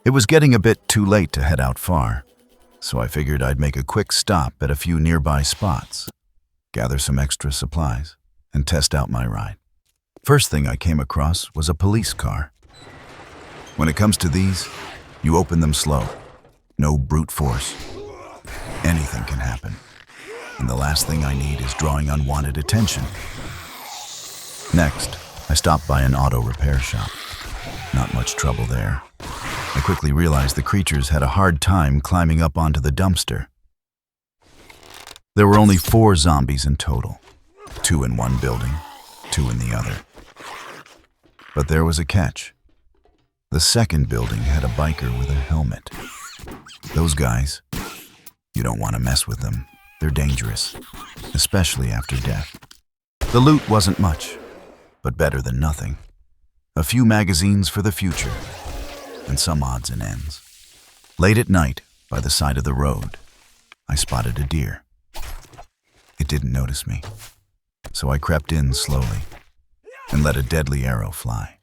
It was getting a bit too late to head out far, so I figured I'd make a quick stop at a few nearby spots, gather some extra supplies, and test out my ride. First thing I came across was a police car. When it comes to these, you open them slow. No brute force. Anything can happen. And the last thing I need is drawing unwanted attention. Next, I stopped by an auto repair shop. Not much trouble there. I quickly realized the creatures had a hard time climbing up onto the dumpster. There were only 4 zombies in total. 2 in one building, 2 in the other. But there was a catch. The second building had a biker with a helmet. Those guys, you don't want to mess with them. They're dangerous, especially after death. The loot wasn't much, but better than nothing. A few magazines for the future, and some odds and ends. Late at night, by the side of the road, I spotted a deer. It didn't notice me, so I crept in slowly and let a deadly arrow fly.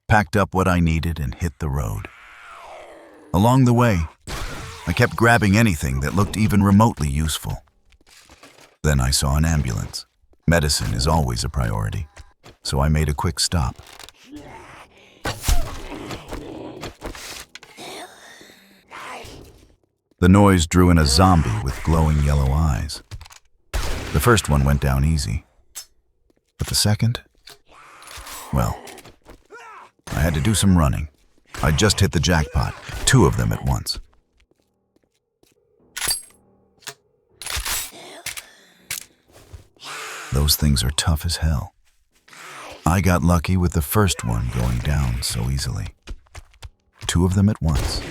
Packed up what I needed and hit the road. Along the way, I kept grabbing anything that looked even remotely useful. Then I saw an ambulance. Medicine is always a priority, so I made a quick stop. The noise drew in a zombie with glowing yellow eyes. The first one went down easy, but the second? Well, I had to do some running. I just hit the jackpot, 2 of them at once. Those things are tough as hell. I got lucky with the first one going down so easily. 2 of them at once.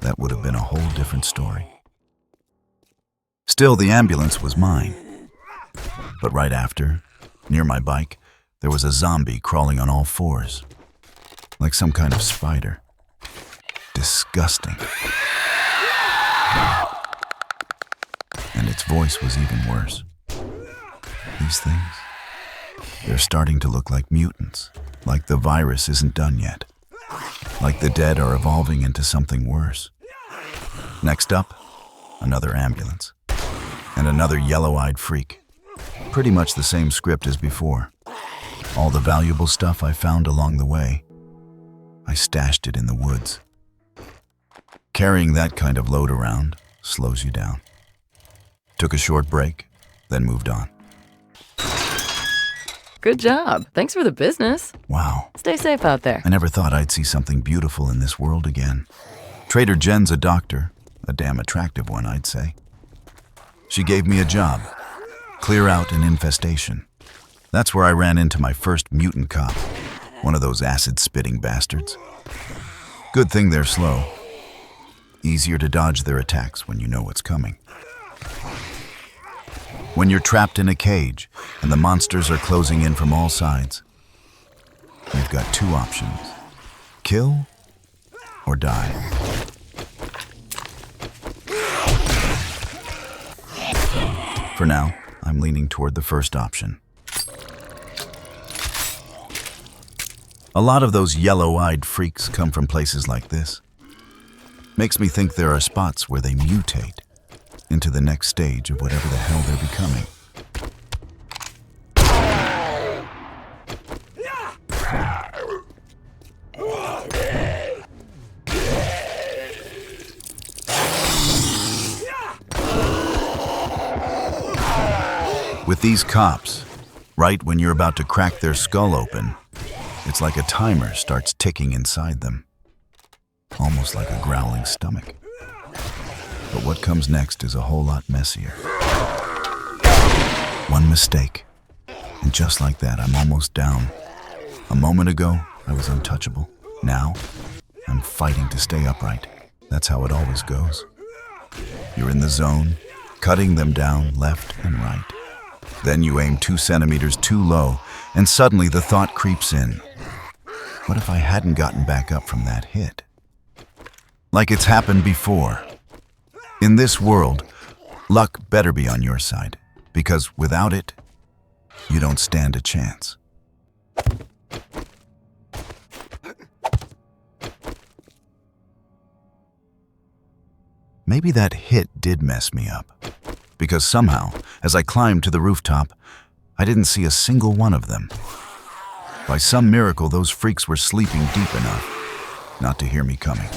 That would have been a whole different story. Still, the ambulance was mine. But right after, near my bike, there was a zombie crawling on all 4s, like some kind of spider. Disgusting. And its voice was even worse. These things, they're starting to look like mutants, like the virus isn't done yet, like the dead are evolving into something worse. Next up, another ambulance, and another yellow-eyed freak. Pretty much the same script as before. All the valuable stuff I found along the way, I stashed it in the woods. Carrying that kind of load around slows you down. Took a short break, then moved on. Good job. Thanks for the business. Wow. Stay safe out there. I never thought I'd see something beautiful in this world again. Trader Jen's a doctor, a damn attractive one, I'd say. She gave me a job, clear out an infestation. That's where I ran into my first mutant cop, one of those acid-spitting bastards. Good thing they're slow. Easier to dodge their attacks when you know what's coming. When you're trapped in a cage and the monsters are closing in from all sides, you've got 2 options: kill or die. For now, I'm leaning toward the first option. A lot of those yellow-eyed freaks come from places like this. Makes me think there are spots where they mutate into the next stage of whatever the hell they're becoming. With these cops, right when you're about to crack their skull open, it's like a timer starts ticking inside them. Almost like a growling stomach. But what comes next is a whole lot messier. One mistake, and just like that, I'm almost down. A moment ago, I was untouchable. Now, I'm fighting to stay upright. That's how it always goes. You're in the zone, cutting them down left and right. Then you aim 2 centimeters too low, and suddenly the thought creeps in. What if I hadn't gotten back up from that hit? Like it's happened before. In this world, luck better be on your side, because without it, you don't stand a chance. Maybe that hit did mess me up, because somehow, as I climbed to the rooftop, I didn't see a single one of them. By some miracle, those freaks were sleeping deep enough not to hear me coming.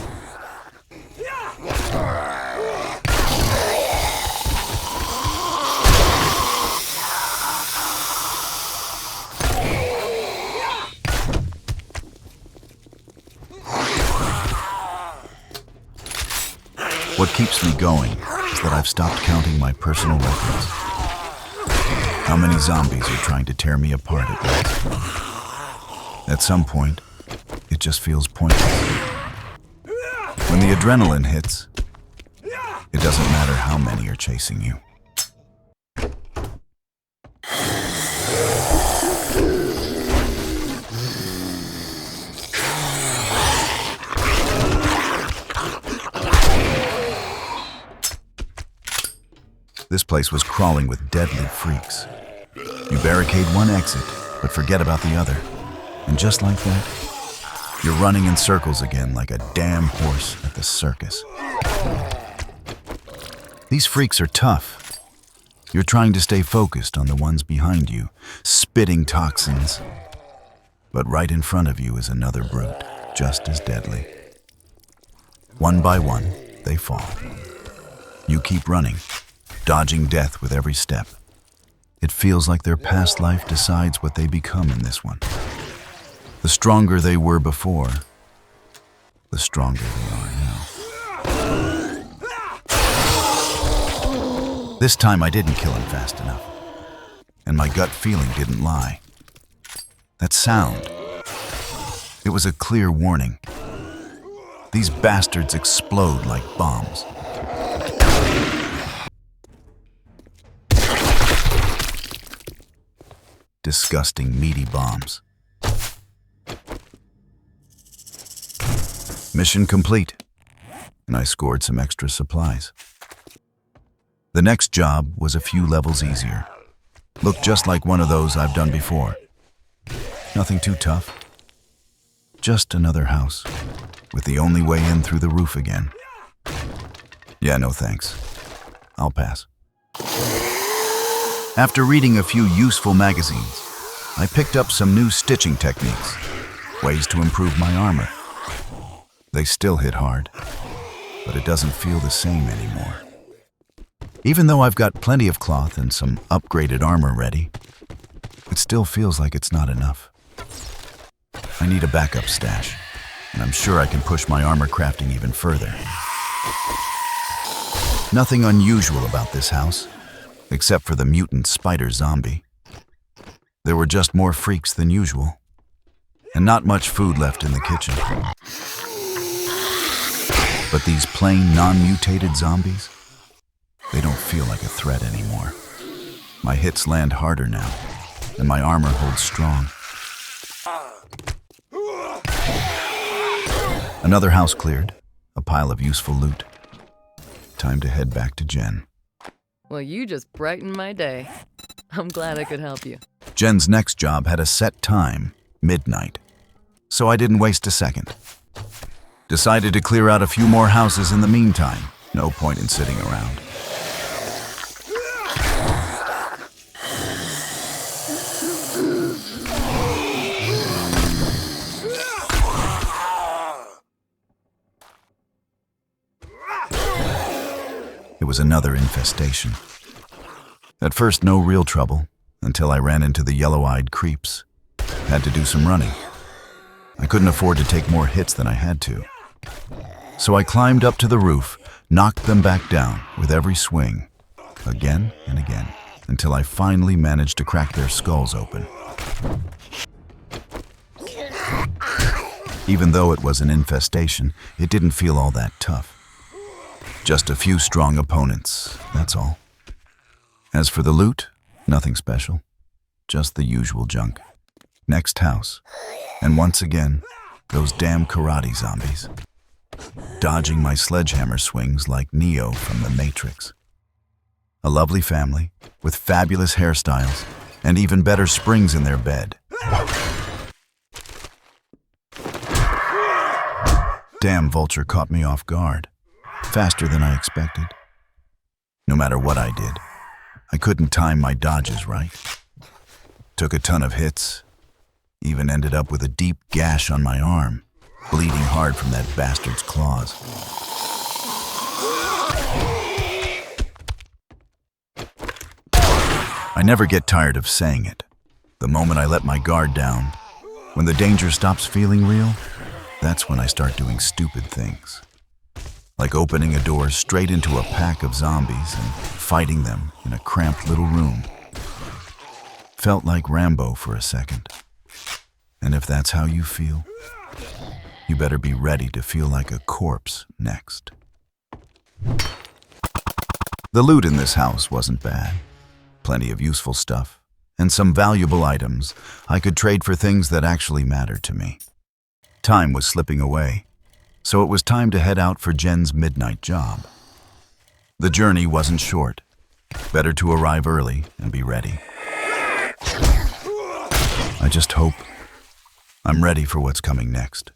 What keeps me going is that I've stopped counting my personal records. How many zombies are trying to tear me apart at once? At some point, it just feels pointless. When the adrenaline hits, it doesn't matter how many are chasing you. This place was crawling with deadly freaks. You barricade one exit, but forget about the other. And just like that, you're running in circles again like a damn horse at the circus. These freaks are tough. You're trying to stay focused on the ones behind you, spitting toxins. But right in front of you is another brute, just as deadly. One by one, they fall. You keep running, dodging death with every step. It feels like their past life decides what they become in this one. The stronger they were before, the stronger they are now. This time I didn't kill him fast enough, and my gut feeling didn't lie. That sound, it was a clear warning. These bastards explode like bombs. Disgusting, meaty bombs. Mission complete, and I scored some extra supplies. The next job was a few levels easier. Looked just like one of those I've done before. Nothing too tough. Just another house, with the only way in through the roof again. Yeah, no thanks. I'll pass. After reading a few useful magazines, I picked up some new stitching techniques, ways to improve my armor. They still hit hard, but it doesn't feel the same anymore. Even though I've got plenty of cloth and some upgraded armor ready, it still feels like it's not enough. I need a backup stash, and I'm sure I can push my armor crafting even further. Nothing unusual about this house, except for the mutant spider zombie. There were just more freaks than usual, and not much food left in the kitchen. But these plain, non-mutated zombies, they don't feel like a threat anymore. My hits land harder now, and my armor holds strong. Another house cleared, a pile of useful loot. Time to head back to Jen. Well, you just brightened my day. I'm glad I could help you. Jen's next job had a set time, midnight, so I didn't waste a second. Decided to clear out a few more houses in the meantime. No point in sitting around. It was another infestation. At first, no real trouble, until I ran into the yellow-eyed creeps. Had to do some running. I couldn't afford to take more hits than I had to. So I climbed up to the roof, knocked them back down with every swing, again and again, until I finally managed to crack their skulls open. Even though it was an infestation, it didn't feel all that tough. Just a few strong opponents, that's all. As for the loot, nothing special. Just the usual junk. Next house. And once again, those damn karate zombies. Dodging my sledgehammer swings like Neo from the Matrix. A lovely family, with fabulous hairstyles, and even better springs in their bed. Damn vulture caught me off guard. faster than I expected. No matter what I did, I couldn't time my dodges right. Took a ton of hits, even ended up with a deep gash on my arm, bleeding hard from that bastard's claws. I never get tired of saying it. The moment I let my guard down, when the danger stops feeling real, that's when I start doing stupid things. Like opening a door straight into a pack of zombies and fighting them in a cramped little room. Felt like Rambo for a second. And if that's how you feel, you better be ready to feel like a corpse next. The loot in this house wasn't bad. Plenty of useful stuff, and some valuable items I could trade for things that actually mattered to me. Time was slipping away, so it was time to head out for Jen's midnight job. The journey wasn't short. Better to arrive early and be ready. I just hope I'm ready for what's coming next.